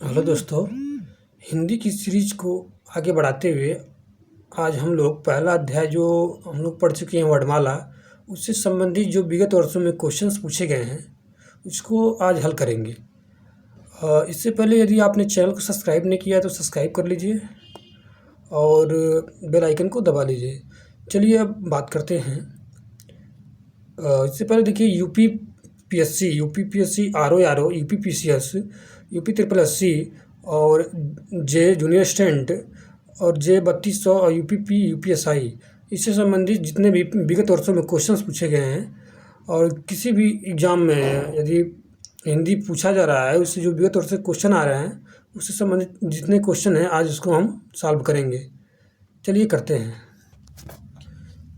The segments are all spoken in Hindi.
हेलो दोस्तों, हिंदी की सीरीज को आगे बढ़ाते हुए आज हम लोग पहला अध्याय जो हम लोग पढ़ चुके हैं वर्णमाला, उससे संबंधित जो विगत वर्षों में क्वेश्चंस पूछे गए हैं उसको आज हल करेंगे। इससे पहले यदि आपने चैनल को सब्सक्राइब नहीं किया तो सब्सक्राइब कर लीजिए और बेल आइकन को दबा लीजिए। चलिए अब बात करते हैं। इससे पहले देखिए UPPSC, RO, UPPCS, UP triple SC और जे जूनियर स्टैंड और जे 3200 और यूपीएसआई, इससे संबंधित जितने भी विगत वर्षों में क्वेश्चंस पूछे गए हैं और किसी भी एग्ज़ाम में यदि हिंदी पूछा जा रहा है उससे जो विगत वर्ष से क्वेश्चन आ रहे हैं उससे संबंधित जितने क्वेश्चन हैं आज उसको हम सॉल्व करेंगे। चलिए करते हैं।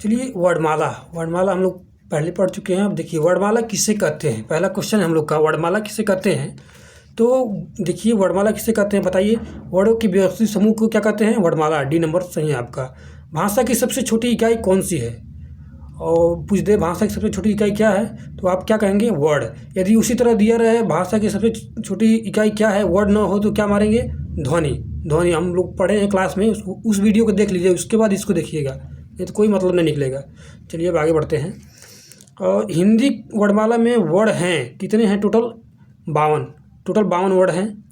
चलिए वर्णमाला हम लोग पहले पढ़ चुके हैं। अब देखिए वर्णमाला किसे कहते हैं। पहला क्वेश्चन है हम लोग का, वर्णमाला किसे कहते हैं। तो देखिए वर्णमाला किसे कहते हैं बताइए। वर्णों के व्यवस्थित समूह को क्या कहते हैं? वर्णमाला। डी नंबर सही है आपका। भाषा की सबसे छोटी इकाई कौन सी है? और पूछ दे भाषा की सबसे छोटी इकाई क्या है तो आप क्या कहेंगे? वर्ड। यदि उसी तरह दिया रहे भाषा की सबसे छोटी इकाई क्या है, वर्ड ना हो तो क्या मारेंगे? ध्वनि। हम लोग पढ़े हैं क्लास में, उसको उस वीडियो को देख लीजिए, उसके बाद इसको देखिएगा, नहीं तो कोई मतलब नहीं निकलेगा। चलिए अब आगे बढ़ते हैं। हिंदी वर्णमाला में वर्ड हैं कितने हैं? टोटल 52 वर्ड हैं।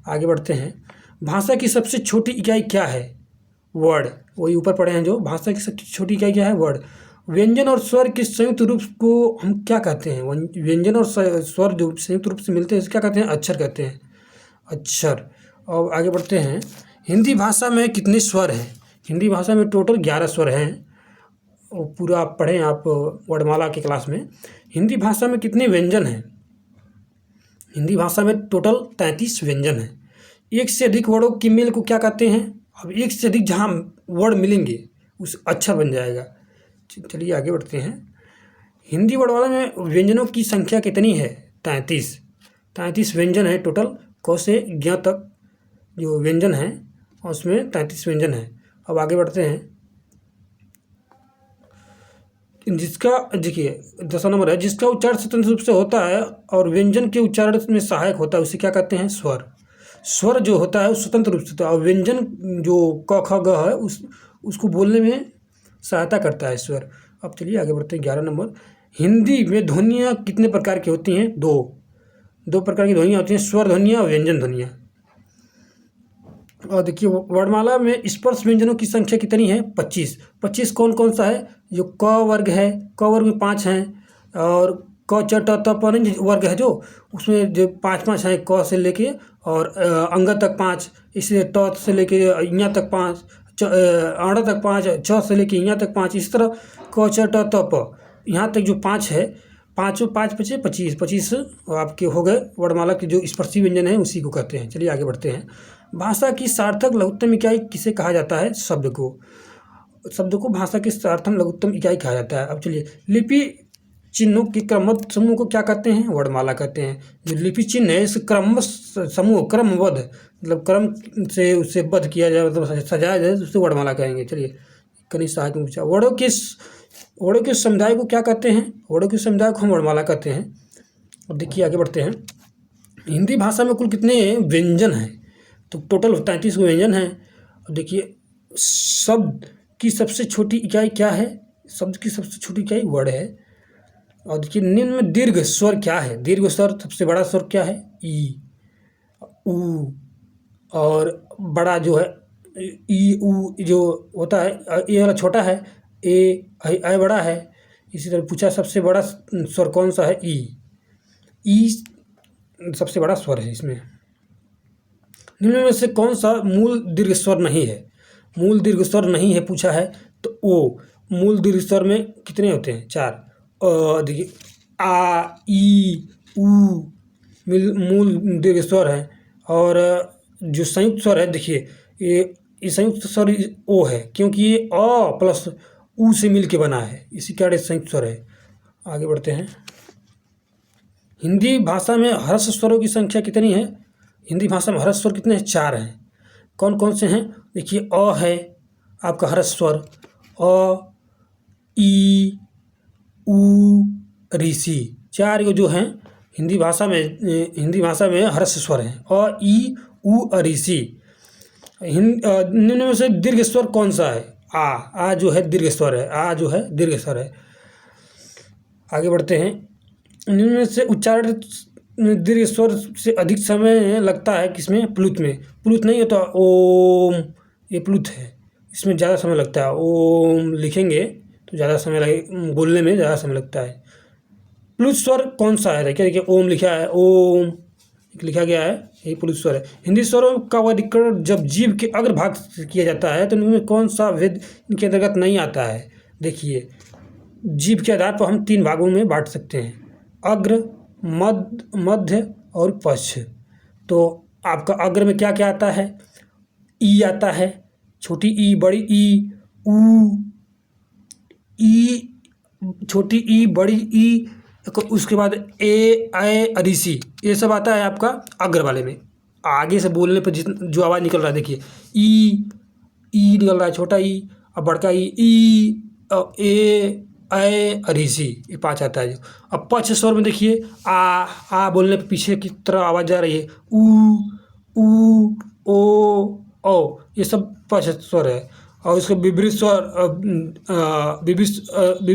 आगे बढ़ते हैं। भाषा की सबसे छोटी इकाई क्या है? वर्ड। वही ऊपर पढ़े हैं जो भाषा की सबसे छोटी इकाई क्या है? वर्ड। व्यंजन और स्वर के संयुक्त रूप को हम क्या कहते हैं? व्यंजन और स्वर जो संयुक्त रूप से मिलते हैं क्या कहते हैं? अक्षर कहते हैं, अक्षर। और आगे बढ़ते हैं। हिंदी भाषा में कितने स्वर हैं? हिंदी भाषा में टोटल 11 स्वर हैं। और पूरा आप पढ़ें आप वर्णमाला की क्लास में। हिंदी भाषा में कितने व्यंजन हैं? हिंदी भाषा में टोटल 33 व्यंजन हैं। एक से अधिक वर्डों की मेल को क्या कहते हैं? अब एक से अधिक जहाँ वर्ड मिलेंगे उस अक्षर बन जाएगा। चलिए आगे बढ़ते हैं। हिंदी वर्णमाला में व्यंजनों की संख्या कितनी है? 33 व्यंजन है टोटल। क से ज्ञ तक जो व्यंजन हैं उसमें 33 व्यंजन है। अब आगे बढ़ते हैं। जिसका देखिए 10वां नंबर है, जिसका उच्चारण स्वतंत्र रूप से होता है और व्यंजन के उच्चारण में सहायक होता है उसे क्या कहते हैं? स्वर। स्वर जो होता है वो स्वतंत्र रूप से होता है और व्यंजन जो क ख ग है उसको बोलने में सहायता करता है स्वर। अब चलिए आगे बढ़ते हैं। 11 नंबर। हिंदी में ध्वनियाँ कितने प्रकार की होती हैं? दो प्रकार की ध्वनियाँ होती हैं, स्वर ध्वनियाँ और व्यंजन ध्वनियाँ। और देखिए वर्णमाला में स्पर्श व्यंजनों की संख्या कितनी है? 25 कौन कौन सा है? जो क वर्ग है, क वर्ग में 5 हैं और क च ट त प न वर्ग है जो उसमें जो 5 हैं, क से लेके और अंग तक 5, इसलिए ट से लेके ञ तक 5, अण तक 5, च से लेके ञ तक 5, इस तरह क च ट त प यहाँ तक जो 5 है, 25 आपके हो गए। वर्णमाला के जो स्पर्शी व्यंजन है उसी को कहते हैं। चलिए आगे बढ़ते हैं। भाषा की सार्थक लघुत्तम इकाई किसे कहा जाता है? शब्द को भाषा की सार्थक लघुत्तम इकाई कहा जाता है। अब चलिए लिपि चिन्हों के क्रमबद्ध समूह को क्या कहते हैं? वर्णमाला कहते हैं। जो लिपि चिन्ह है इस क्रमबद्ध मतलब क्रम से उससे बद्ध किया जाए, मतलब सजाया जाए, उससे वर्णमाला कहेंगे। चलिए कहीं सहायक में पूछा। वर्णों के समुदाय को क्या कहते हैं? वर्णों के समुदाय को हम वर्णमाला कहते हैं। अब देखिए आगे बढ़ते हैं। हिंदी भाषा में कुल कितने व्यंजन हैं? तो टोटल 33 व्यंजन हैं। अब देखिए शब्द की सबसे छोटी इकाई क्या है? शब्द की सबसे छोटी इकाई वर्ड है। और देखिए निम्न में दीर्घ स्वर क्या है? दीर्घ स्वर सबसे बड़ा स्वर क्या है? ई, ऊ। और बड़ा जो है ई ऊ जो होता है, ए वाला छोटा है, ए आई बड़ा है। इसी तरह पूछा सबसे बड़ा स्वर कौन सा है? ई सबसे बड़ा स्वर है इसमें। निम्न में से कौन सा मूल दीर्घ स्वर नहीं है? मूल दीर्घ स्वर नहीं है पूछा है तो ओ। मूल दीर्घ स्वर में कितने होते हैं? 4। देखिए आ, ई, ऊ मूल दीर्घ स्वर है। और जो संयुक्त स्वर है देखिए ये संयुक्त स्वर ओ है, क्योंकि ये अ प्लस ऊ से मिल के बना है, इसी कारण संयुक्त स्वर है। आगे बढ़ते हैं। हिंदी भाषा में ह्रस्व स्वरों की संख्या कितनी है? हिंदी भाषा में ह्रस्व स्वर कितने हैं? 4 हैं। कौन कौन से हैं? देखिए अ है आपका ह्रस्व स्वर, अ, ई, ऊ, ऋषि। 4 जो हैं हिंदी भाषा में ह्रस्व स्वर हैं। अ, ई, ऊ अरिसी। निम्न में से दीर्घ स्वर कौन सा है? आ जो है दीर्घ स्वर है, आ जो है दीर्घ स्वर है। आगे बढ़ते हैं। निम्न में से उच्चारण दीर्घ स्वर से अधिक समय लगता है किसमें? प्लुत में। प्लुत नहीं होता ओम, ये प्लुत है, इसमें ज़्यादा समय लगता है। ओम लिखेंगे तो ज़्यादा समय लगे, बोलने में ज़्यादा समय लगता है। प्लुत स्वर कौन सा है? देखिए ओम लिखा है, ओम लिखा गया है, यही प्लुत स्वर है। हिंदी स्वरों का वर्गीकरण जब जीभ के अग्रभाग से किया जाता है तो इनमें कौन सा भेद इनके अंतर्गत नहीं आता है? देखिए जीभ के आधार पर हम 3 भागों में बांट सकते हैं, अग्र, मध्य और पश्च। तो आपका अग्र में क्या क्या आता है? ई आता है, छोटी ई, बड़ी ई, ऊ, ई, छोटी ई, बड़ी ई, उसके बाद ए, अरिसी, ये सब आता है आपका अग्र वाले में। आगे से बोलने पर जो आवाज़ निकल रहा है, देखिए ई निकल रहा है, छोटा ई और बड़का ई, ए, अरिसी, ये 5 आता है जो। अब पश्च स्वर में देखिए आ बोलने पर पीछे की तरफ आवाज़ जा रही है, ऊ, ओ, ये सब पश्च स्वर है। और इसका विभ्रित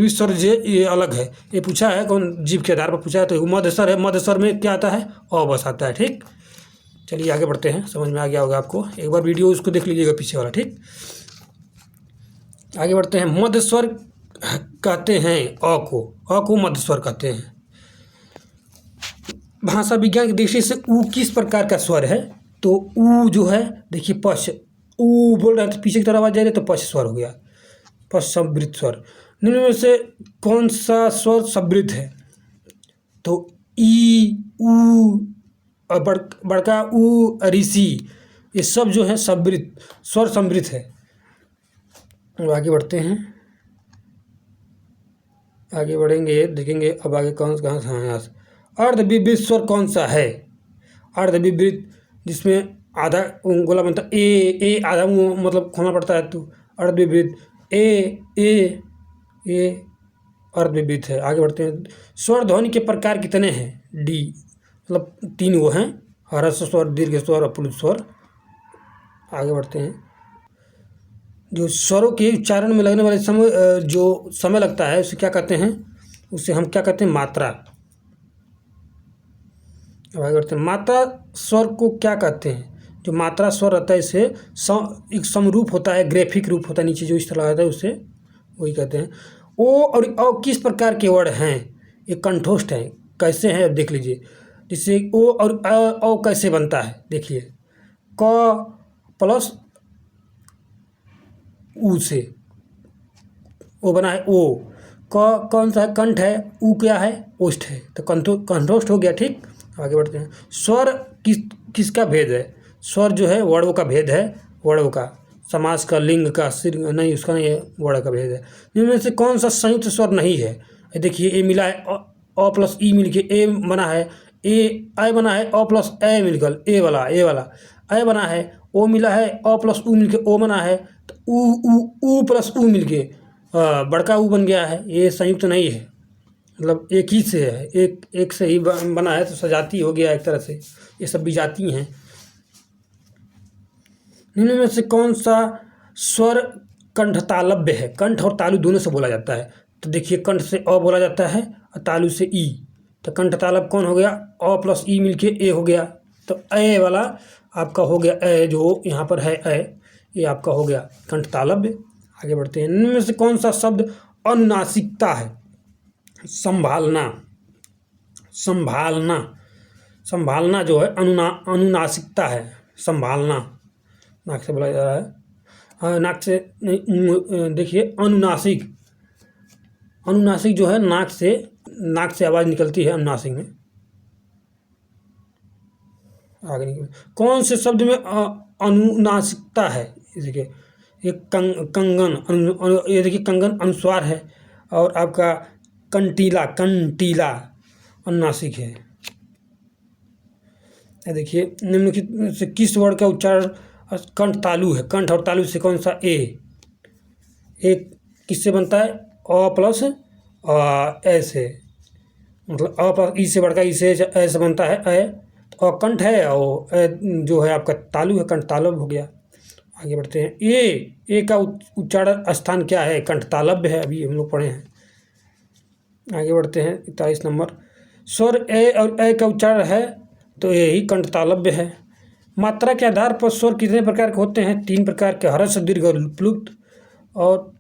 स्वर ये अलग है। ये पूछा है कौन? जीभ के आधार पर पूछा है, तो मध्य स्वर है। मध्य स्वर में क्या आता है? अ बस आता है। ठीक, चलिए आगे बढ़ते हैं, समझ में आ गया होगा आपको। एक बार वीडियो उसको देख लीजिएगा पीछे वाला। ठीक, आगे बढ़ते हैं। मध्य स्वर कहते हैं अ को मध्य स्वर कहते हैं। भाषा विज्ञान की दृष्टि से ऊ किस प्रकार का स्वर है? तो ऊ जो है देखिए पश्च, ऊ बोल रहे हैं तो पीछे की तरफ आवाज जा रही है तो पश्च स्वर हो गया, पश्च संवृत स्वर। निम्न में से कौन सा स्वर संवृत है? तो ई, ऊ और बड़का ऊ, ऋषि, ये सब जो है संवृत स्वर, संवृत है। अब आगे बढ़ते हैं, आगे बढ़ेंगे, देखेंगे अब आगे कहाँ से यहाँ से। अर्धविवृत स्वर कौन सा है? अर्धविवृत जिसमें आधा गोला बनता है, ए आधा मुँह मतलब खोलना पड़ता है, तो अर्धविवृत। ए अर्धविवृत है। आगे बढ़ते हैं। स्वर ध्वनि के प्रकार कितने हैं? डी, मतलब 3 वो हैं, ह्रस्व स्वर, दीर्घ स्वर और प्लुत स्वर। आगे बढ़ते हैं। जो स्वरों के उच्चारण में लगने वाले जो समय लगता है उसे क्या कहते हैं? उसे हम क्या कहते हैं? मात्रा। अब आगे बढ़ते हैं। मात्रा स्वर को क्या कहते हैं? जो मात्रा स्वर रहता है इसे एक समरूप होता है, ग्रेफिक रूप होता है, नीचे जो इस तरह आता है उसे वही कहते हैं। ओ और अ किस प्रकार के वर्ड हैं? ये कंठोष्ठ हैं। कैसे हैं अब देख लीजिए। जैसे ओ और अ कैसे बनता है? देखिए क प्लस ऊ से ओ बना है ओ। कौन सा है? कंठ है। ऊ क्या है? ओष्ठ है, तो कंठोष्ठ हो गया। ठीक, आगे बढ़ते हैं। स्वर किसका भेद है? स्वर जो है वर्णों का भेद है, वर्णों का, समास का, लिंग का, सिर नहीं, उसका नहीं है, वर्ण का भेद है। इनमें से कौन सा संयुक्त स्वर नहीं है? देखिए ए मिला है, अ प्लस ई मिल के ए बना है, ए बना है, अ प्लस ए मिलकर ए वाला ए बना है, ओ मिला है, अ प्लस ऊ मिल के ओ बना है, तो ऊ प्लस ऊ मिल के बड़का ऊ बन गया है। ये संयुक्त नहीं है, मतलब एक ही से है, एक से ही बना है, तो सजाती हो गया एक तरह से। ये सब विजाती हैं। निम्न में से कौन सा स्वर कंठतालव्य है? कंठ और तालु दोनों से बोला जाता है। तो देखिए कंठ से अ बोला जाता है और तालु से ई, तो कंठतालव्य कौन हो गया? अ प्लस ई मिलके ए हो गया। तो ए वाला आपका हो गया, ए जो यहाँ पर है ए, ये आपका हो गया कंठतालव्य। आगे बढ़ते हैं। निम्न में से कौन सा शब्द अनुनासिकता है? संभालना जो है अनुनासिकता है। संभालना नाक से बोला जा रहा है, हाँ नाक से नहीं, देखिए अनुनासिक जो है नाक से आवाज़ निकलती है अनुनासिक में। आगे निकल, कौन से शब्द में अनुनासिकता है? देखिए ये कंगन, ये देखिए कंगन अनुस्वार है, और आपका कंटीला अनुनासिक है। देखिए निम्न से किस वर्ण का उच्चारण कंठ तालु है? कंठ और तालु से कौन सा? ए किससे बनता है? अ प्लस ए से, मतलब अ प्लस ई से बड़का ई से ए से बनता है ए, कंठ है और जो है आपका तालु है, कंठ तालब हो गया। आगे बढ़ते हैं। ए का उच्चारण स्थान क्या है? कंठ तालव्य है, अभी हम लोग पढ़े हैं। आगे बढ़ते हैं 41 नंबर। स्वर ए और ए का उच्चारण है तो ए ही कंठ तालव्य है। मात्रा के आधार पर स्वर कितने प्रकार के होते हैं? 3 प्रकार के, ह्रस्व, दीर्घ और प्लुत। और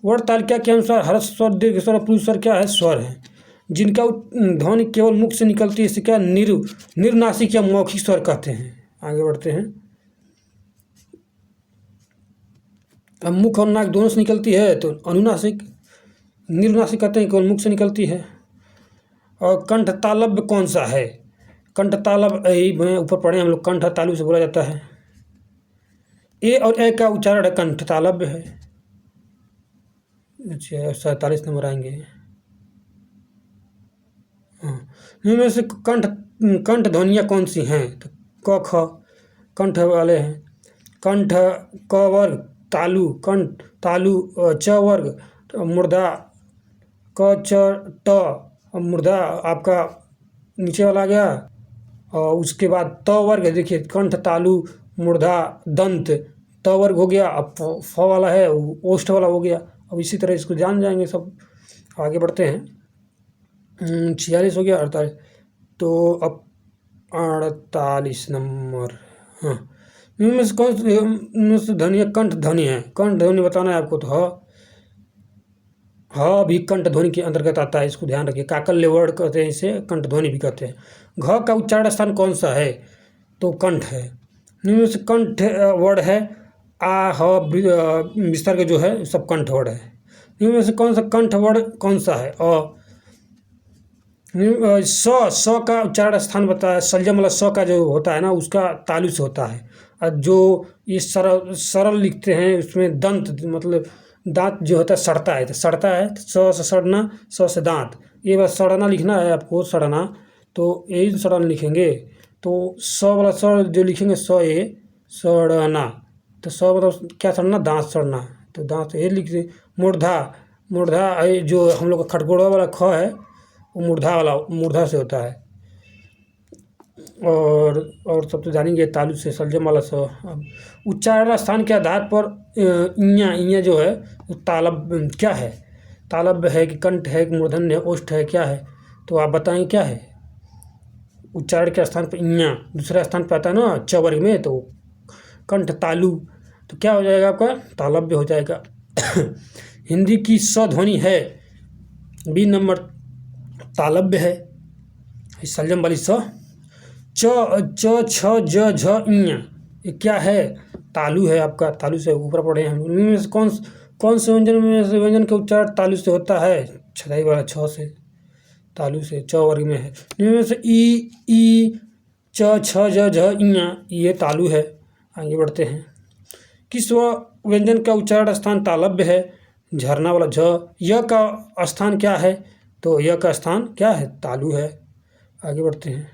वर्ण तालिका के अनुसार ह्रस्व स्वर, दीर्घ स्वर और प्लुत स्वर क्या है? स्वर है जिनका ध्वनि केवल मुख से निकलती है, इसे क्या निर्नासिक या मौखिक स्वर कहते हैं। आगे बढ़ते हैं। अब मुख और नाक दोनों से निकलती है तो अनुनासिक, निर्नासिक कहते हैं, केवल मुख से निकलती है। और कंठ तालव्य कौन सा है? कंठ तालव्य यही ऊपर पढ़े हम लोग, कंठ तालु से बोला जाता है। ए और ए का उच्चारण है कंठ तालव्य है। अच्छा 47 नंबर आएंगे। हाँ, इनमें से कंठ ध्वनियाँ कौन सी हैं? तो क ख कंठ वाले हैं। कंठ क वर्ग तालु, कंठ तालु च वर्ग मूर्धा, क च ट मूर्धा आपका नीचे वाला आ गया। और उसके बाद त वर्ग, देखिए कंठ तालु मूर्धा दंत, त वर्ग हो गया। अब फ वाला है, ओष्ठ वाला हो गया। अब इसी तरह इसको जान जाएंगे सब। आगे बढ़ते हैं। 46 हो गया, 48। तो अब 48 नंबर। हाँ, इनमें से कौन से ध्वनि कंठ ध्वनि है? कंठ ध्वनि बताना है आपको। तो ह भी कंठ ध्वनि के अंतर्गत आता है, इसको ध्यान रखिए। काकल्य वर्ण कहते हैं इसे, कंठ ध्वनि भी कहते हैं। घ का उच्चारण स्थान कौन सा है? तो कंठ है। इनमें से कंठ वर्ण है आ, ह, विसर्ग जो है सब कंठ वर्ण है। इनमें से कौन सा कंठ वर्ण कौन सा है? स का उच्चारण स्थान बताया। सलजम वाला स का जो होता है ना, उसका तालु से होता है। और जो ये सरल लिखते हैं उसमें दंत, मतलब दांत जो होता है सड़ता है, तो सड़ता है स से सड़ना, स से दांत। ये बात सड़ना लिखना है आपको, सड़ना, तो यही सड़न लिखेंगे। तो स वाला स जो लिखेंगे स ए सड़ना, तो स मतलब क्या सड़ना? दांत सड़ना, तो दांत ये लिख दे। मूर्धा, मूर्धा जो हम लोग का खटगोड़ा वाला ख है वो मूर्धा से होता है। और सब तो जानेंगे तालु से, सलजम वाला स। अब उच्चारण स्थान के आधार पर इया जो है तालब क्या है? तालव्य है कि कंठ है कि मूर्धन्य है, ओष्ठ है, क्या है? तो आप बताएं क्या है? उच्चारण के स्थान पर इया दूसरा स्थान पर आता है ना च वर्ग में, तो कंठ तालु, तो क्या हो जाएगा आपका? तालव्य हो जाएगा। हिंदी की स ध्वनि है 20 नंबर, तालव्य है, सलजम वाली स। च छ ज झ इया, ये क्या है? तालु है आपका, तालु से ऊपर पढ़े हम। इनमें से कौन से व्यंजन में से व्यंजन का उच्चारण तालु से होता है? छदाई वाला छ से, तालु से, च वर्ग में है। इनमें से ई च छ ज झ इया, ये तालु है। आगे बढ़ते हैं। किस व्यंजन का उच्चारण स्थान तालव्य है? झरना वाला झ। य का स्थान क्या है? तो य का स्थान क्या है? तालु है। आगे बढ़ते हैं।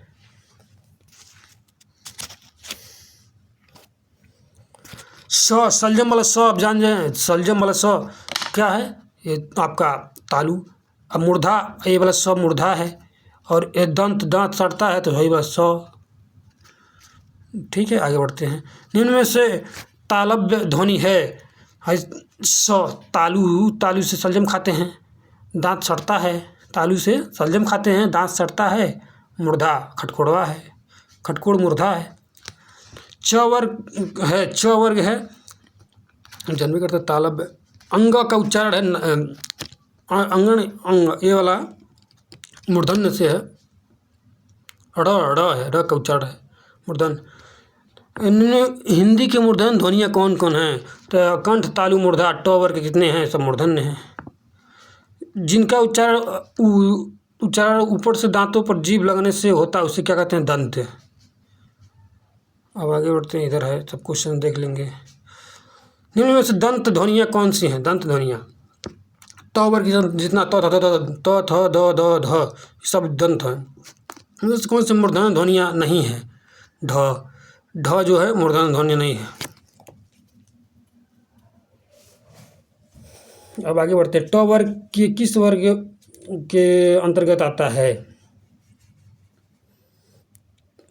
सलजम वाला स आप जान जाए, सलजम वाला स क्या है? ये आपका तालु। अब मूर्धा, ये वाला स मूर्धा है। और ये दांत सड़ता है तो यही वाला स। ठीक है, आगे बढ़ते हैं। निम्न में से तालव्य ध्वनि है स। तालु से सलजम खाते हैं, दांत सड़ता है। तालु से सलजम खाते हैं, दांत सड़ता है। मूर्धा खटकोड़वा है, खटकोड़ मूर्धा है। च वर्ग है, जन्म करता तालव्य। अंग का उच्चारण है अंगण, अंग ये वाला मूर्धन्य से है। ड़ है, ड़ का उच्चारण है मूर्धन्य। इनमें हिंदी के मूर्धन्य ध्वनियाँ कौन कौन हैं? तो कंठ तालु मूर्धा ट वर्ग कितने हैं? सब मूर्धन्य हैं। जिनका उच्चारण ऊपर से दांतों पर जीभ लगने से होता है उसे क्या कहते हैं? दंत। अब आगे बढ़ते हैं, इधर है सब क्वेश्चन देख लेंगे। निम्न में से दंत ध्वनियाँ कौन सी हैं? दंत ध्वनियाँ त वर्ग जितना त थ द ध सब दंत हैं। इनमें से कौन सी मूर्धन्य ध्वनियाँ नहीं है? ढ जो है मूर्धन्य ध्वनि नहीं है। अब आगे बढ़ते हैं। ट वर्ग के किस वर्ग के अंतर्गत आता है?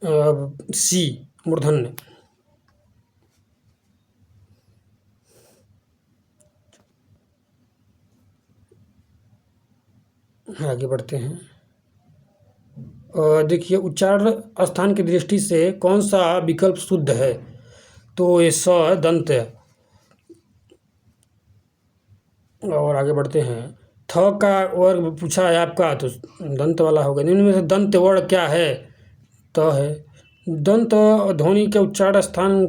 सी मूर्धन्य। आगे बढ़ते हैं। देखिए उच्चारण स्थान की दृष्टि से कौन सा विकल्प शुद्ध है? तो ये स है, दंत है। और आगे बढ़ते हैं। थ का वर्ग पूछा है आपका, तो दंत वाला होगा। निम्न में से दंत वर्ण क्या है? त है। दंत ध्वनि के उच्चारण स्थान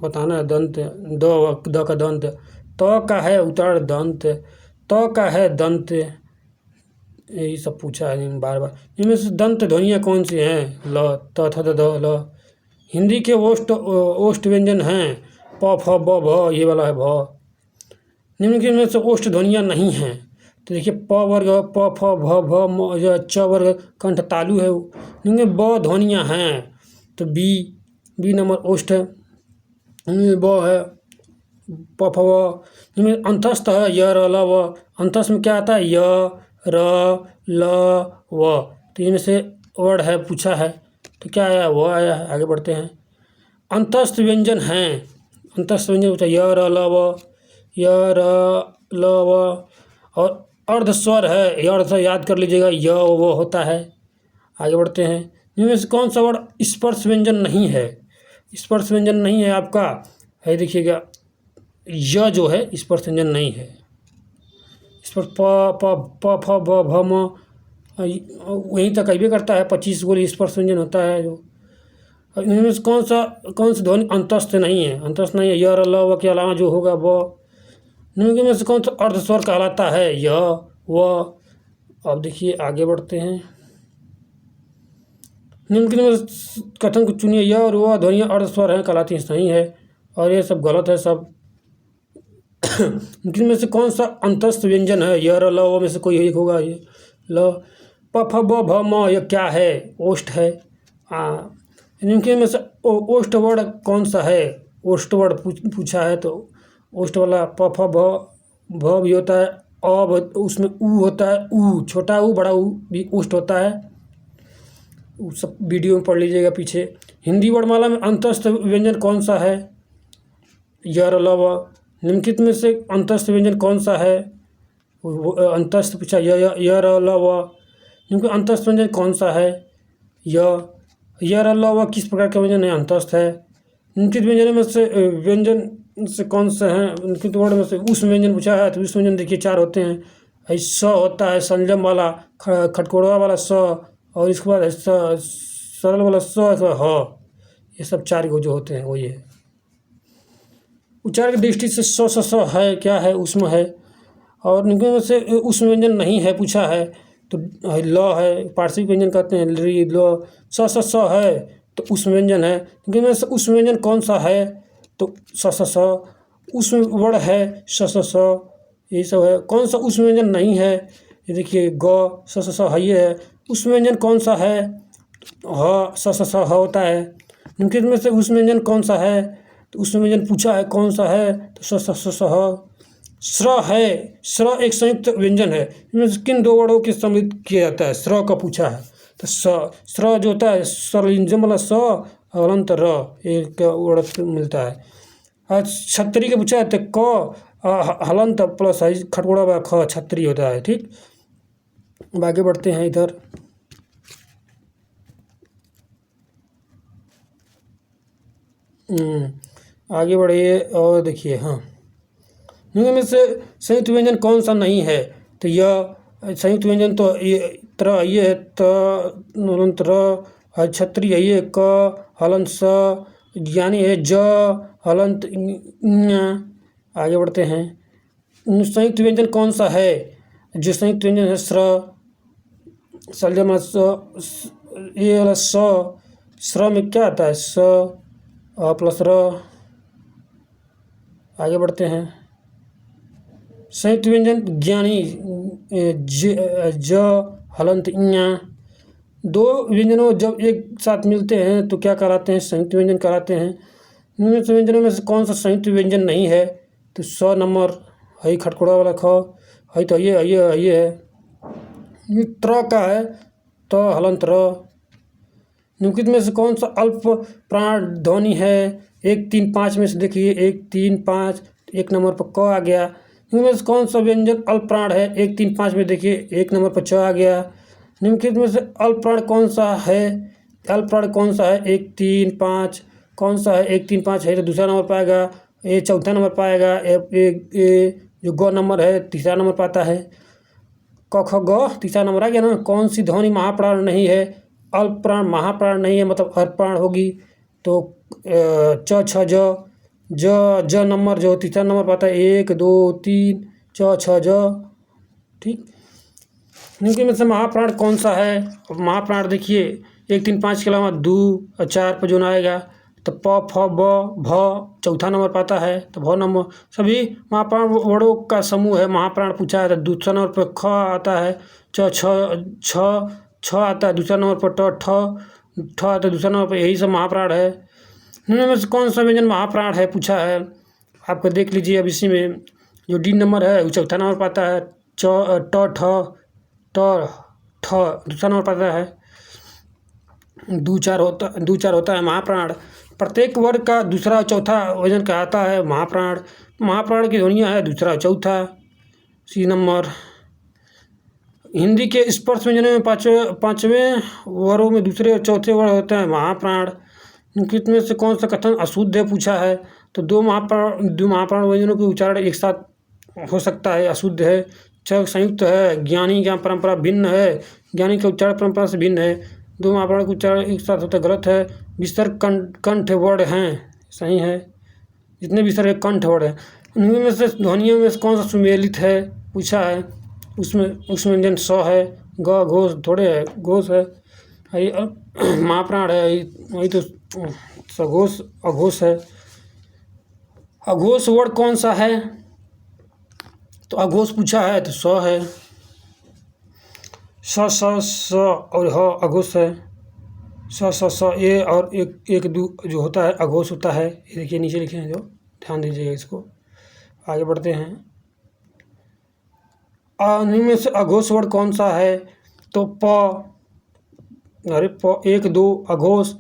बताना है। दंत द का दंत, त का है उच्चारण दंत, त का है दंत, यही सब पूछा है बार बार। इनमें से दंत ध्वनियाँ कौन सी हैं? ल, त, थ, द, ल। हिंदी के ओष्ठ व्यंजन हैं प, फ, ब, भ, ये वाला है भ। निम्न के में से ओष्ठ ध्वनियाँ नहीं हैं। तो देखिए प वर्ग प, फ, भ, भ, म, च वर्ग कंठ तालु है। निम्न में ब ध्वनियाँ हैं, तो बी नंबर ओष्ठ है। इनमें ब है, प, फ, व। इनमें अंतस्थ है य, र, ल, व। अंतस्थ में क्या आता है? य, र, ल, व। तो इनमें से वर्ड है पूछा है, तो क्या आया? व आया है। आगे बढ़ते हैं। अंतस्थ व्यंजन हैं। अंतस्थ व्यंजन होता है य, र, ल, व, य, र, ल, व। और अर्ध स्वर है, ये अर्ध याद कर लीजिएगा, य, वो होता है। आगे बढ़ते हैं। इनमें से कौन सा वर्ड स्पर्श व्यंजन नहीं है? स्पर्श व्यंजन नहीं है आपका है, देखिएगा य जो है स्पर्श व्यंजन नहीं है। इस पर प, फ, ब, भ, म वहीं तक आइबे करता है। 25 गो स्पर्श व्यंजन होता है जो। इनमें से कौन सी ध्वनि अंतस्थ नहीं है? अंतस्थ नहीं है। य, र, ल, व के अलावा जो होगा व। निम्न में से कौन सा अर्ध स्वर कहलाता है? य, व। अब देखिए आगे बढ़ते हैं। निम्न में कथन को चुनिए। य और व ध्वनियाँ अर्ध स्वर हैं, कहलाती हैं, सही है। और ये सब गलत है सब। इनमें से कौन सा अंतस्थ व्यंजन है? य, र, ल, व में से कोई एक होगा। ये ल, प, फ, ब, भ, म, यह क्या है? ओष्ठ है। इनके में से ओष्ठ वर्ड कौन सा है? ओष्ठ वर्ड पूछा है, तो ओष्ठ वाला प, फ, भ भी होता है। अब उसमें ऊ होता है, ऊ छोटा ऊ बड़ा ऊ भी ओष्ठ होता है। सब वीडियो में पढ़ लीजिएगा पीछे। हिंदी वर्णमाला में अंतस्थ व्यंजन कौन सा है? य, र, ल, व। निम्नलिखित में से अंतस्थ व्यंजन कौन सा है? अंतस्थ पूछा, य, र, ल, व। निम्न अंतस्थ व्यंजन कौन सा है? य, र, ल, व किस प्रकार का व्यंजन है? अंतस्थ है। निम्नलिखित व्यंजन में से व्यंजन से कौन से हैं? निम्नलिखित वर्ड में से उष्म व्यंजन पूछा है, तो उष्म व्यंजन देखिए 4 होते हैं। स होता है संजम वाला, खटकोड़वा वाला स, और इसके बाद सरल वाला स, ह। ये सब 4 जो होते हैं वही है। उच्चारण की दृष्टि से स है, क्या है? उष्म है। और निम्न में से उष्म व्यंजन नहीं है पूछा है, तो ल है, पार्श्विक व्यंजन कहते हैं। री, ल, स है, तो उष्म व्यंजन है। निम्न में से उष्म व्यंजन कौन सा है? तो स। उष्म वर्ड है स, यही सब है। कौन सा उष्म व्यंजन नहीं है? ये देखिए ग, स है, ये है। उष्म व्यंजन कौन सा है? ह, स ह होता है। निम्नलिखित में से उष्म व्यंजन कौन सा है? तो उष्म व्यंजन पूछा है कौन सा है? तो स ह। स्र है। स्र एक संयुक्त व्यंजन है। इनमें से किन 2 वर्णों के सम्मिलित किया जाता है? स्र का पूछा है, तो स्र जो होता है सरलिंजम वाला स और अंत र, एक वर्ड मिलता है। आज छतरी का पूछा है, तो क हलंत प्लस खटकोड़ा वाला ख, छतरी होता है। ठीक, अब आगे बढ़ते हैं इधर। आगे बढ़िए और देखिए। हाँ, निम्न में से संयुक्त व्यंजन कौन सा नहीं है? तो यह संयुक्त व्यंजन तो ये त्र, ये है त, नूरंत र, छत्री है ये क, हलंत स, ज्ञानी है ज, हलंत ञ। आगे बढ़ते हैं। संयुक्त व्यंजन कौन सा है? जो संयुक्त व्यंजन है स्र, सलजम स, ये वाला स। स्र में क्या आता है? स प्लस र। आगे बढ़ते हैं। संयुक्त व्यंजन ज्ञानी ज, हलंत ञ। 2 व्यंजनों जब एक साथ मिलते हैं तो क्या कहलाते हैं? संयुक्त व्यंजन कहलाते हैं। निम्न व्यंजनों में से कौन सा संयुक्त व्यंजन नहीं है? तो 100 नंबर है खटकोड़ा वाला ख है, तो ये है। त्र का है, त हलंत र। निम्नलिखित में से कौन सा अल्प प्राण ध्वनि है? 1, 3, 5 में से देखिए 1, 3, 5, 1 नंबर पर क आ गया। इनमें से कौन सा व्यंजन अल्प प्राण है? 1, 3, 5 में देखिए 1 नंबर पर च आ गया। निम्नलिखित में से अल्प प्राण कौन सा है? अल्प प्राण कौन सा है? 1, 3, 5 कौन सा है? 1, 3, 5 है तो दूसरा नंबर पाएगा, ए चौथा नंबर पाएगा, ए जो ग नंबर है तीसरा नंबर पाता है। क ख ग तीसरा नंबर आ गया ना। कौन सी ध्वनि महाप्राण नहीं है? अल्प प्राण महाप्राण नहीं है, मतलब अल्प प्राण होगी तो च छ ज नंबर जो तीसरा नंबर पाता है 1, 2, 3 च छ ज। ठीक, निम्न में से महाप्राण कौन सा है? महाप्राण देखिए 1, 3, 5 के अलावा 2 और 4 पर जो आएगा तो प फ ब भ चौथा नंबर पाता है तो भ नंबर। सभी महाप्राण वर्णों का समूह है। महाप्राण पूछा है तो दूसरा नंबर पर ख आता है, च छ आता है दूसरा नंबर पर, ठ आता है दूसरा नंबर पर, यही सब महाप्राण है। निम्न में से कौन सा व्यंजन महाप्राण है पूछा है, आपको देख लीजिए। अब इसी में जो डी नंबर है वो चौथा नंबर पाता है, ठ दूसरा नंबर पाता है, 2, 4 होता है महाप्राण। प्रत्येक वर्ग का दूसरा चौथा वजन कहलाता है महाप्राण। महाप्राण की ध्वनियाँ है दूसरा चौथा, सी नंबर। हिंदी के स्पर्श व्यंजनों में पाँचवें वर्गों में दूसरे और चौथे वर्ग होते हैं महाप्राण। निम्नलिखित में से कौन सा कथन अशुद्ध है पूछा है, तो दो महाप्राण व्यंजनों के उच्चारण एक साथ हो सकता है, अशुद्ध है। च संयुक्त है, ज्ञानी का परंपरा भिन्न है, ज्ञानी का उच्चारण परंपरा से भिन्न है। दो महाप्राण का उच्चारण एक साथ होता है, गलत है। विसर्ग कंठ वर्ण हैं, सही है। जितने विसर्ग कंठ वर्ण हैं उनमें में से ध्वनियों में से कौन सा सुमेलित है पूछा है, उसमें व्यंजन स है, ग घोष थोड़े है, घोष है, महाप्राण है वही तो सघोष अघोष है। अघोष वर्ण कौन सा है, तो अघोष पूछा है तो स है, स और ह अघोष है। स ये और एक दो जो होता है अघोष होता है। ये देखिए नीचे लिखे हैं जो, ध्यान दीजिएगा इसको। आगे बढ़ते हैं। निम्न में से अघोष वर्ण कौन सा है, तो प 1, 2 अघोष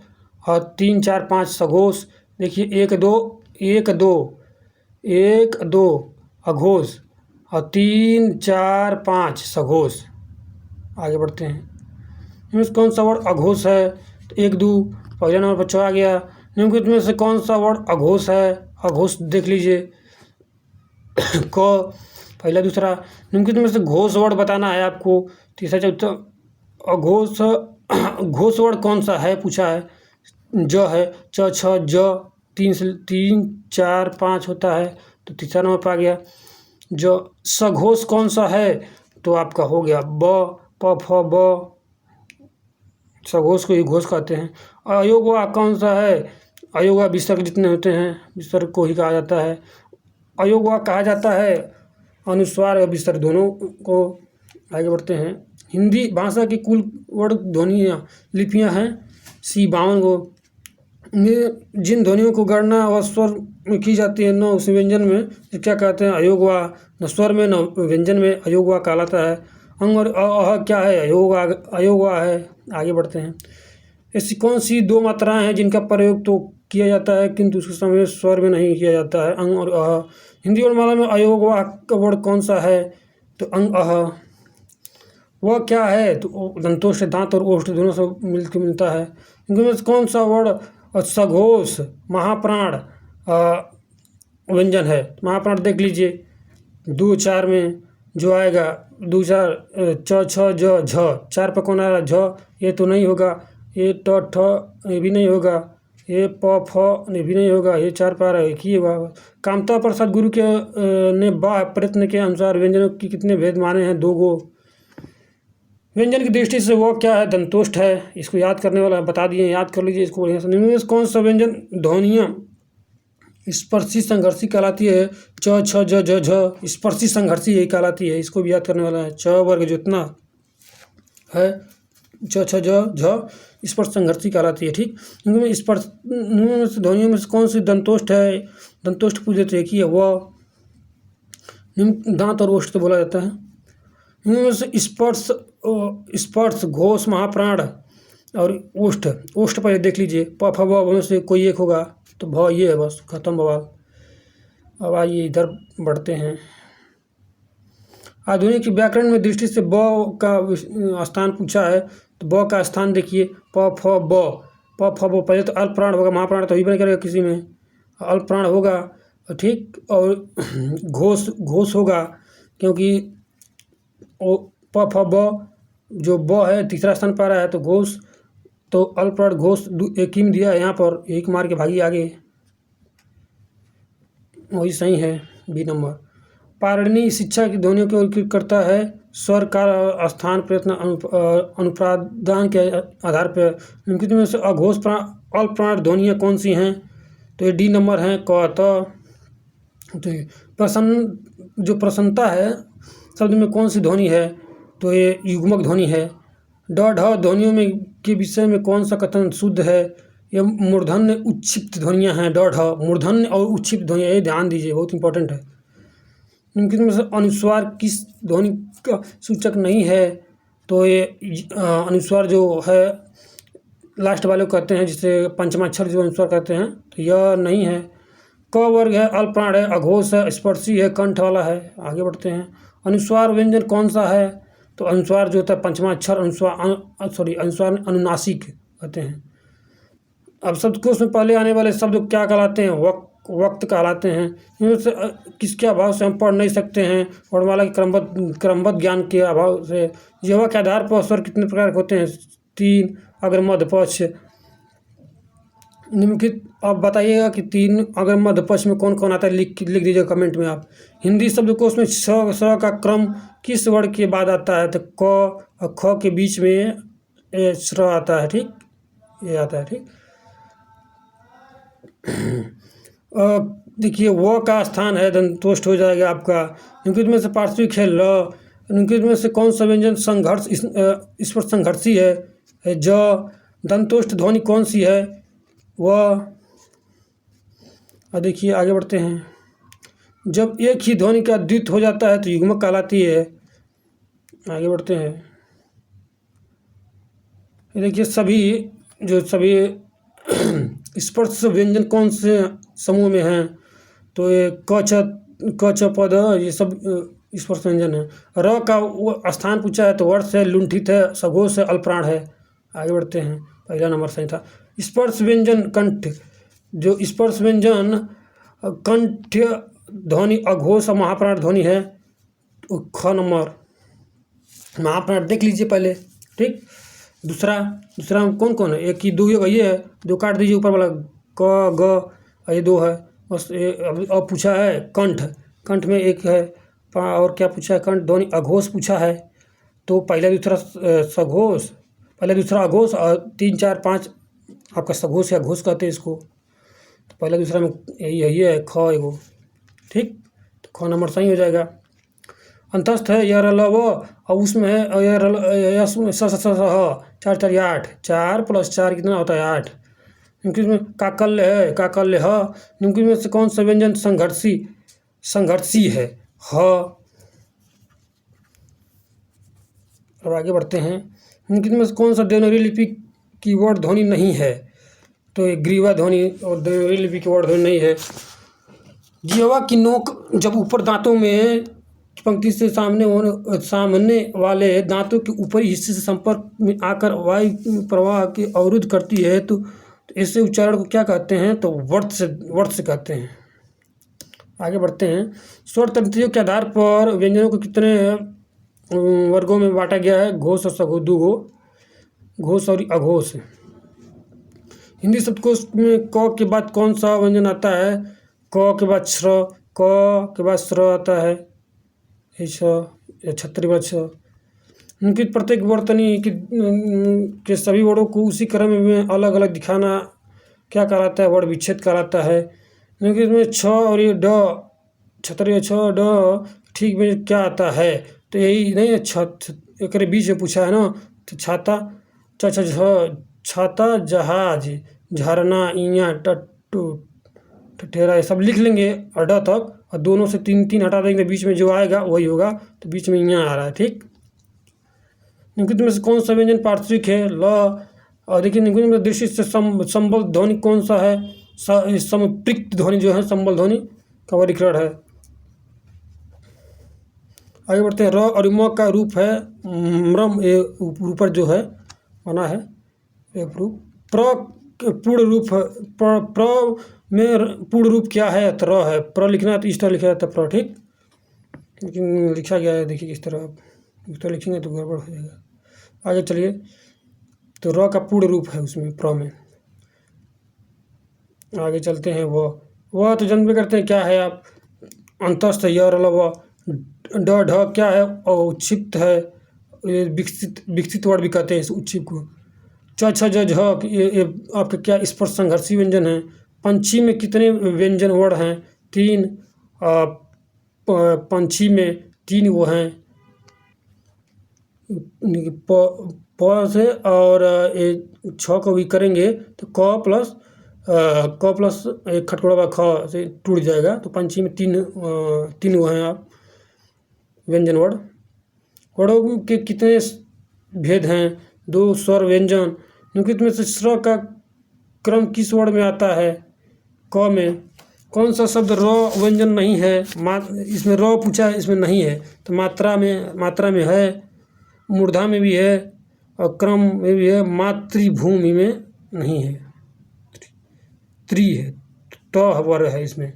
और 3, 4, 5 सघोष। देखिए 1, 2 अघोष और 3, 4, 5 सघोष। आगे बढ़ते हैं। निम्नलिखित कौन सा वर्ण अघोष है, तो 1, 2 पहले नंबर पर च आ गया। निम्नलिखित में से कौन सा वर्ण अघोष है, अघोष देख लीजिए क पहला दूसरा। निम्नलिखित में से घोष वर्ण बताना है आपको, तीसरा चौथा। अघोष घोष वर्ण कौन सा है पूछा है, ज है, च छ ज 3, 4, 5 होता है तो तीसरा नंबर पर आ गया। जो सघोष कौन सा है, तो आपका हो गया ब प फ ब, सघोष को ही घोष कहते हैं। अयोगवा कौन सा है, अयोगवा विसर्ग जितने होते हैं विसर्ग को ही कहा जाता है। अयोगवा कहा जाता है अनुस्वार और विसर्ग दोनों को। आगे बढ़ते हैं। हिंदी भाषा की कुल वर्ण ध्वनियाँ लिपियाँ हैं सी 52 को। जिन ध्वनियों को गणना व स्वर में की जाती है न उस व्यंजन में क्या कहते हैं, अयोगवा। न स्वर में न व्यंजन में अयोगवा कहलाता है। अंग और अह क्या है, अयोगवा है। आगे बढ़ते हैं। ऐसी कौन सी दो मात्राएं हैं जिनका प्रयोग तो किया जाता है किंतु उसके समय स्वर में नहीं किया जाता है, अंग और अह। हिंदी वर्णमाला में अयोगवा का वर्ण कौन सा है, तो अंग अह। वह क्या है, तो दंतोष्ठ दांत और ओष्ठ दोनों से मिलता है। इनमें से कौन सा वर्ण सघोष महाप्राण व्यंजन है। महाप्राण देख लीजिए 2, 4 में जो आएगा 2, 4 च छ ज झ, 4 पर कौन आएगा झ, ये तो नहीं होगा। ये ट ठ ये भी नहीं होगा। ये प फ ये भी नहीं होगा। ये 4 पर एक ही होगा। कामता प्रसाद गुरु के ने बा प्रयत्न के अनुसार व्यंजनों की कितने भेद माने हैं, 2 गो। व्यंजन की दृष्टि से वो क्या है, दंतोष्ठ है। इसको याद करने वाला बता दिए, याद कर लीजिए इसको बढ़िया से। निम्न से कौन सा व्यंजन ध्वनियाँ स्पर्शी संघर्षी कहलाती है, च छ ज झ झ स्पर्शी संघर्षी यही कहलाती है। इसको भी याद करने वाला है। च वर्ग जितना है च छ ज झ स्पर्श संघर्षी कहलाती है। ठीक, इनमें स्पर्श ध्वनियों में से कौन सी दंतोष्ठ है, दंतोष्ठ पूछ देते हैं कि वह दांत और ओष्ठ तो बोला जाता है। इनमें से स्पर्श घोष महाप्राण और ओष्ठ, ओष्ठ पहले देख लीजिए, प फ ब में से कोई एक होगा, तो भ ये है, बस खत्म बवाल। अब आइए इधर बढ़ते हैं। आधुनिक व्याकरण में दृष्टि से ब का स्थान पूछा है, तो ब का स्थान देखिए, प फ ब, प फ ब, पहले तो अल्प प्राण होगा, महाप्राण तो ही नहीं करेगा किसी में, अल्प प्राण होगा, ठीक। और घोष, घोष होगा, क्योंकि वो प फ ब जो ब है तीसरा स्थान पा रहा है, तो घोष, तो अल्प प्राण घोष एक ही में दिया है यहाँ पर, एक मार के भागी आगे, वही सही है, बी नंबर। पारणि शिक्षा की ध्वनियों की ओर करता है, स्वर का स्थान प्रयत्न अनुप्रादान के आधार पर निम्नलिखित में से अघोष प्राण अल्प प्राण ध्वनियाँ कौन सी हैं, तो ये डी नंबर है, क त। तो प्रसन्न, जो प्रसन्नता है शब्द में कौन सी ध्वनि है, तो ये युग्मक ध्वनि है। ड ढ ध्वनियों में के विषय में कौन सा कथन शुद्ध है, ये मूर्धन्य उच्छिप्त ध्वनियाँ हैं, ड ढ मूर्धन्य और उच्छिप्त ध्वनियाँ, ये ध्यान दीजिए, बहुत इंपॉर्टेंट है। निम्नलिखित में से अनुस्वार किस ध्वनि का सूचक नहीं है, तो ये अनुस्वार जो है लास्ट वाले को कहते हैं, जिसे पंचमाक्षर जो अनुस्वार कहते हैं, तो यह नहीं है। क वर्ग है, अल्प प्राण है, अघोष है, स्पर्शी है, कंठ वाला है। आगे बढ़ते हैं। अनुस्वार व्यंजन कौन सा है, तो अनुस्वार जो होता है पंचमाक्षर अनुस्वार, अनुस्वार अनुनासिक कहते हैं। अब शब्दकोश में पहले आने वाले शब्द क्या कहलाते हैं, वक्त कहलाते हैं। इनमें से किसके अभाव से हम पढ़ नहीं सकते हैं, वर्णमाला के क्रमबद्ध ज्ञान के अभाव से। जिह्वा के आधार पर स्वर कितने प्रकार के होते हैं, 3, अग्र मध्य पक्ष निम्नलिखित। अब बताइएगा कि 3 अग्र मध्य पक्ष में कौन कौन आता है, लिख दीजिएगा कमेंट में आप। हिंदी शब्दकोश में स का क्रम किस वर्ण के बाद आता है, तो क और ख के बीच में श्र आता है, ठीक, ये आता है, ठीक। देखिए व का स्थान है, दंतोष्ठ हो जाएगा आपका। निम्नलिखित में से पार्श्विक है ल। निम्नलिखित में से कौन सा व्यंजन संघर्ष इस पर संघर्षी है, ज। दंतोष्ठ ध्वनि कौन सी है, व। देखिए आगे बढ़ते हैं। जब एक ही ध्वनि का द्वित हो जाता है तो युग्मक कहलाती है। आगे बढ़ते हैं। देखिए सभी स्पर्श व्यंजन कौन से समूह में हैं, तो ये क छ पद, ये सब स्पर्श व्यंजन है। र का वो स्थान पूछा है, तो वर्ष है, लुंठित है, सघोष है, अल्पप्राण है। आगे बढ़ते हैं, पहला नंबर सही था। स्पर्श व्यंजन कंठ, जो स्पर्श व्यंजन कंठ ध्वनि अघोष और महाप्राण ध्वनि है, तो ख नंबर। महाप्राण देख लीजिए पहले, ठीक। दूसरा में कौन कौन है, एक ही दो ये है, दो काट दीजिए ऊपर वाला, क ग, ये 2 है बस। अब पूछा है कंठ में एक है, और क्या पूछा है, कंठ ध्वनि अघोष पूछा है, तो पहला दूसरा सघोष, पहला दूसरा अघोष, और 3 4 5 आपका सघोष या घोष कहते हैं इसको। तो पहला दूसरा में यही है, ख एगो, ठीक। तो ख नंबर सही हो जाएगा। अंतस्थ है, य र ल व, और उसमें है य र ल स स ह, 4 4 8, 4 + 4 कितना होता है, 8। निम्नलिखित में काकल्य है, काकल्य ह। निम्नलिखित में से कौन सा व्यंजन संघर्षी है, ह। अब आगे बढ़ते हैं। निम्नलिखित में से कौन सा देवनागरी लिपि की वर्ण ध्वनि नहीं है, तो ग्रीवा ध्वनि और देवनागरी लिपि की वर्ण ध्वनि नहीं है। जिह्वा की नोक जब ऊपर दांतों में पंक्ति से सामने वाले दांतों के ऊपरी हिस्से से संपर्क में आकर वायु प्रवाह की अवरुद्ध करती है, तो ऐसे उच्चारण को क्या कहते हैं, तो वर्त से कहते हैं। आगे बढ़ते हैं। स्वर तंत्रियों के आधार पर व्यंजनों को कितने वर्गों में बांटा गया है, घोष और सघोष, 2 घोष और अघोष। हिंदी शब्दकोश में क के बाद कौन सा व्यंजन आता है, क के बाद श्र, क के बाद श्र आता है, छत्री व छ। उनकी प्रत्येक वर्तनी के सभी वर्णों को उसी क्रम में अलग अलग दिखाना क्या कहलाता है, वर्ण विच्छेद कहलाता है। इसमें छ और ये ड, छत्री छ ड, ठीक में क्या आता है, तो यही नहीं है, एक बीच में पूछा है ना, तो छाता, छाता, जहाज, झरना, इया, टट्टू, ठठेरा, ये सब लिख लेंगे अड तक, और दोनों से 3 हटा देंगे, बीच में जो आएगा वही होगा, तो बीच में यहाँ आ रहा है, ठीक। निम्नलिखित में से कौन सा व्यंजन पार्श्विक है, ल। और देखिए निकुंज में दृष्टि से संबल ध्वनि कौन सा है? समप्रयुक्त ध्वनि जो है संबल ध्वनि का वर्गीकरण है। आगे बढ़ते हैं। र और म का रूप है म्रम, ये ऊपर जो है बना है ये रूप। पूर्ण रूप है प्र में पूर्ण रूप क्या है? तो र है। प्र लिखना है तो इस तरह लिखा जाता है प्र, ठीक, लेकिन लिखा गया है देखिए किस तरह, इस तरह लिखेंगे तो गड़बड़ हो जाएगा। आगे चलिए, तो र का पूर्ण रूप है उसमें प्र में। आगे चलते हैं। वह तो जन्म करते हैं क्या है आप? अंतस्थ य व ड ढ क्या है? और उच्छिप्त है, ये विकसित वर्ड भी कहते हैं इस उच्छिप्त को। च छ ज झ ये आपके क्या स्पर्श संघर्षी व्यंजन है। पंछी में कितने व्यंजन वर्ण हैं? 3। पंछी में 3 वो हैं प से, और ये छ को भी करेंगे तो क प्लस एक खटखड़ा ख से टूट जाएगा। तो पंछी में 3 वो हैं आप व्यंजन वर्ण। वर्णों के कितने भेद हैं? 2 स्वर व्यंजन। निम्नलिखित में से स्वर का क्रम किस वर्ण में आता है? क में। कौन सा शब्द र व्यंजन नहीं है? इसमें र पूछा है, इसमें नहीं है, तो मात्रा में है, मूर्धा में भी है और क्रम में भी है, मातृभूमि में नहीं है, त्रि है, त वर्ण है इसमें।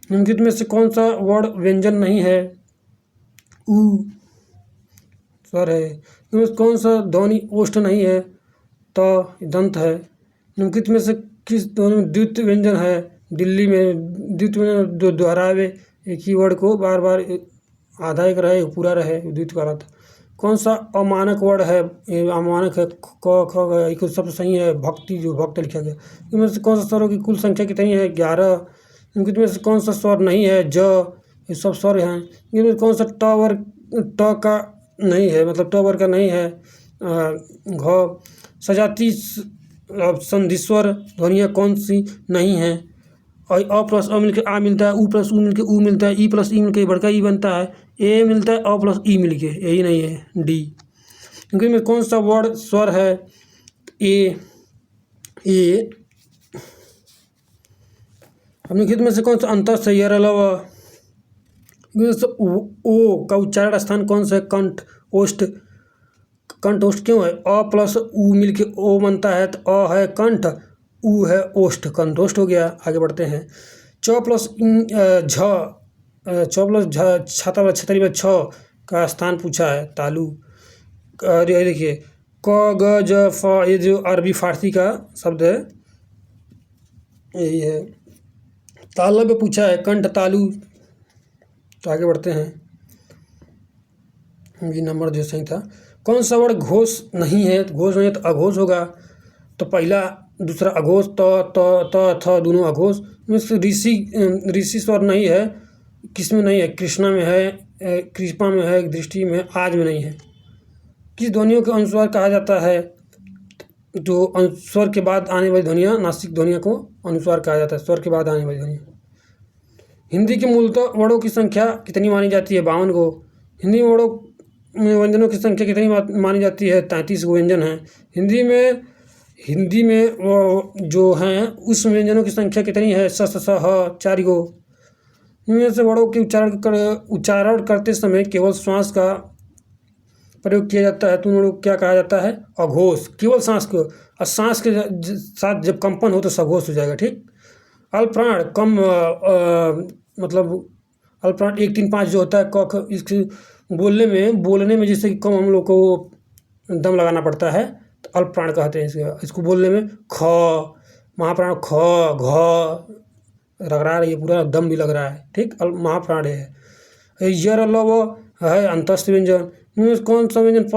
निम्नलिखित में से कौन सा वर्ण व्यंजन नहीं है? उ स्वर है। इनमें कौन सा ध्वनि ओष्ठ नहीं है? त दंत है। निम्नलिखित में से किस ध्वनि में द्वितीय व्यंजन है? दिल्ली में द्वितीय व्यंजन दोहरावे, एक ही वर्ड को बार बार आधा एक रहे पूरा रहे, द्वितीय का अर्थ। कौन सा अमानक वर्ड है? ये अमानक है, क ख एक सब सही है। भक्ति जो भक्त लिखा गया। इनमें से कौन सा स्वरों की कुल संख्या कितनी है? 11। इनमें से कौन सा स्वर नहीं है? ज, ये सब स्वर हैं। इनमें कौन सा ट का नहीं है, मतलब ट वर्ग का नहीं है? घ। सजाती संधिस्वर ध्वनियाँ कौन सी नहीं है? और अ प्लस अ मिलकर आ मिलता है, उ प्लस उ मिलकर उ मिलता है, ई प्लस ई मिलकर बड़का ई बनता है, ए मिलता है अ प्लस ई मिलके, यही नहीं है डी। क्योंकि में कौन सा वर्ड स्वर है? ए। निम्नलिखित में से कौन सा अंतर सही है? ओ का उच्चारण स्थान कौन सा है? कंठ ओष्ठ। कंठ ओष्ठ क्यों है? अ प्लस उ मिलके ओ बनता है, तो अ है कंठ, उ है ओष्ठ, कंठोष्ठ हो गया। आगे बढ़ते हैं। च प्लस झ छाता वाला छतरी में छ का स्थान पूछा है, तालु। ये देखिए क ग ज फ, ये जो अरबी फारसी का शब्द है यही है। तालव्य पूछा है, कंठ तालु। तो आगे बढ़ते हैं। ये नंबर जो सही था। कौन सा वर्ड घोष नहीं है? घोष नहीं है तो अघोष होगा। तो पहला दूसरा अघोष, त थ दोनों अघोष। ऋषि स्वर नहीं है, किस में नहीं है? कृष्णा में है, कृपा में है, दृष्टि में, आज में नहीं है। किस ध्वनियों के अनुस्वार कहा जाता है? जो स्वर के बाद आने वाली ध्वनियाँ, नासिक ध्वनियों को अनुस्वार कहा जाता है, स्वर के बाद आने वाली ध्वनियाँ। हिंदी के मूलतः वर्णों की संख्या कितनी मानी जाती है? 52 को। हिंदी में वर्णों में व्यंजनों की संख्या कितनी मानी जाती है? 33 व्यंजन हैं। हिंदी में जो हैं उस व्यंजनों की संख्या कितनी है? स स ह 4 गो। इनमें से वर्णों के उच्चारण करते समय केवल श्वास का प्रयोग किया जाता है, तो उन लोग क्या कहा जाता है? अघोष। केवल सांस को, और सांस के साथ जब कंपन हो तो सघोष हो जाएगा, ठीक। अल्पप्राण कम मतलब अल्पप्राण 1 3 5 जो होता है क, इसके बोलने में जैसे कि कम हम लोग को दम लगाना पड़ता है तो अल्पप्राण कहते हैं इसको बोलने में। ख महाप्राण, ख घ रगड़ा रही है, पूरा दम भी लग रहा है, ठीक, महाप्राण है। यर लव है अंतस्थ व्यंजन। इनमें कौन सा व्यंजन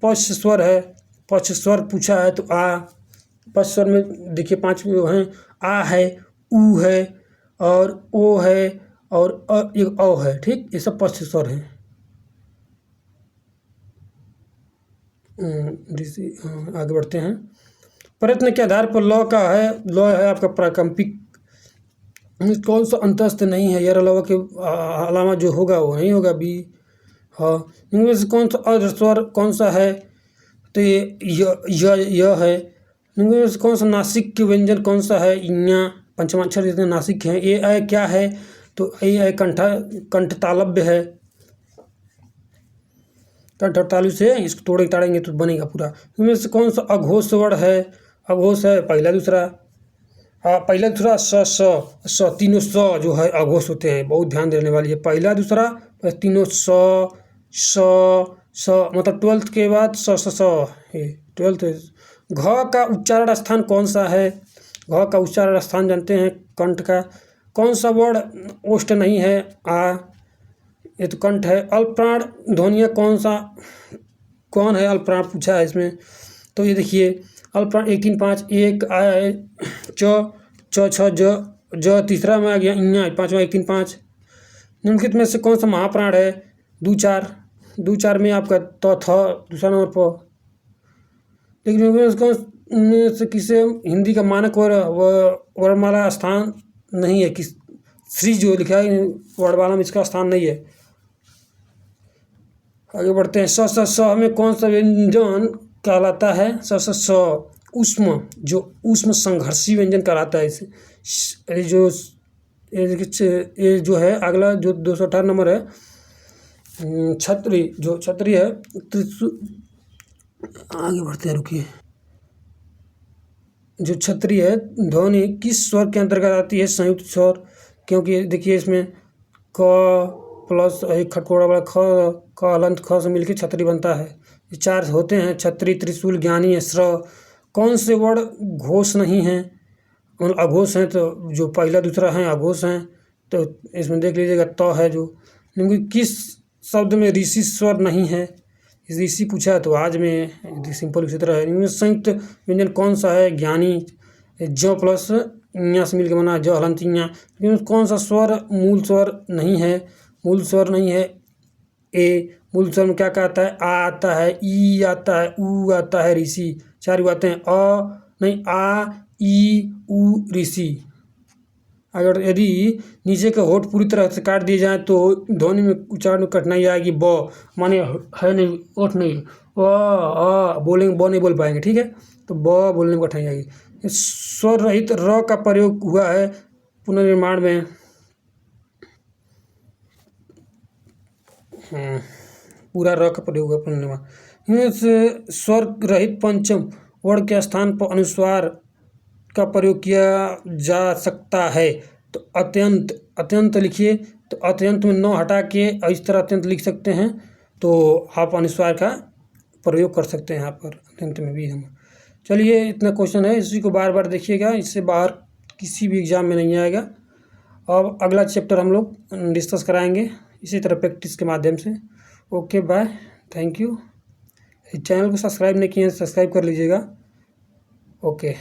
पश्च स्वर है? पश्च स्वर पूछा है तो आ। पश्च स्वर में देखिए 5 हैं, आ है, उ है और ओ है और एक औ है, ठीक, ये सब पश्च स्वर हैं। आगे बढ़ते हैं। प्रयत्न के आधार पर लौ का है, लौ है आपका प्राकंपिक। कौन सा अंतस्थ नहीं है? यार अलावा के अलावा जो होगा वो नहीं होगा, बी। हाँ, इनमें से कौन सा अर्ध स्वर कौन सा है? तो ये है। निम्नलिखित में से कौन सा नासिक के व्यंजन कौन सा है? इया पंचमाक्षर जितने नासिक हैं। ए ऐ क्या है? तो ए ऐ कंठतालव्य है। कंठ और तालु से इसको ताड़ेंगे तो बनेगा पूरा। इनमें से कौन सा अघोष वर्ण है? अघोष है पहला दूसरा। पहला दूसरा स तीनों स जो है अघोष होते हैं, बहुत ध्यान देने वाली है। पहला दूसरा तीनों स मतलब 12th के बाद स ये 12th। घ का उच्चारण स्थान कौन सा है? घ का उच्चारण स्थान जानते हैं कंठ का। कौन सा वर्ण ओष्ठ नहीं है? ये तो कंठ है। अल्पप्राण ध्वनियाँ कौन है अल्पप्राण पूछा है इसमें। तो ये देखिए अल्पप्राण 1 3 5 एक आया है च छ ज तीसरा में आ गया इया, पाँचवा 1 3 5। निम्नलिखित में से कौन सा महाप्राण है? दू चार में आपका तो थ दूसरा नंबर पर। लेकिन कौन में से किसे हिंदी का मानक वर्णमाला स्थान नहीं है? किस श्री जो लिखा है वर्णमाला में इसका स्थान नहीं है। आगे बढ़ते हैं। स में कौन सा व्यंजन कहलाता है? स उष्म, जो उष्म संघर्षी व्यंजन कहलाता है इसे। ये जो है अगला जो 218 नंबर है, छत्री जो छत्री है। आगे बढ़ते हैं, रुकिए। जो छत्री है ध्वनि किस स्वर के अंतर्गत आती है? संयुक्त स्वर। क्योंकि देखिए इसमें क प्लस एक खटकोड़ा वाला ख हलंत ख से मिलकर छतरी बनता है। ये 4 होते हैं, छतरी, त्रिशूल, ज्ञानी है, श्र। कौन से वर्ण घोष नहीं हैं? अघोष हैं, तो जो पहला दूसरा है अघोष हैं। तो इसमें देख लीजिएगा त है जो। क्योंकि किस शब्द में ऋषि स्वर नहीं है? ऋषि पूछा है तो आज में सिंपल उसी तरह है। इनमें संयुक्त व्यंजन कौन सा है? ज्ञानी। ज प्लस ञ से मिलकर बना ज हलंत ञ। लेकिन कौन सा स्वर मूल स्वर नहीं है? मूल स्वर नहीं है ए। मूल स्वर में क्या कहता है? आ आता है, ई आता है, ऊ आता है, ऋषि। 4 बातें हैं। नहीं आ, ई, ऊ, ऋषि। अगर यदि नीचे के होठ पूरी तरह से काट दिए जाएँ तो ध्वनि में उच्चारण में कठिनाई आएगी। ब माने है नहीं, ओठ नहीं, बोलेंगे, ब नहीं बोल पाएंगे, ठीक है। तो ब बोलने में कठिनाई आएगी। स्वर रहित र का प्रयोग हुआ है पुनर्निर्माण में। पूरा र का प्रयोग हुआ पुनर्निर्माण। इनमें से स्वर रहित पंचम वर्ण के स्थान पर अनुस्वार का प्रयोग किया जा सकता है। तो अत्यंत लिखिए। तो अत्यंत में न हटा के इस तरह अत्यंत लिख सकते हैं, तो आप अनुस्वार का प्रयोग कर सकते हैं यहाँ पर अत्यंत में भी हम। चलिए इतना क्वेश्चन है, इसी को बार बार देखिएगा, इससे बाहर किसी भी एग्जाम में नहीं आएगा। अब अगला चैप्टर हम लोग डिस्कस कराएंगे इसी तरह प्रैक्टिस के माध्यम से। Okay bye, thank you. Channel को सब्सक्राइब नहीं किए हैं सब्सक्राइब कर लीजिएगा। ओके।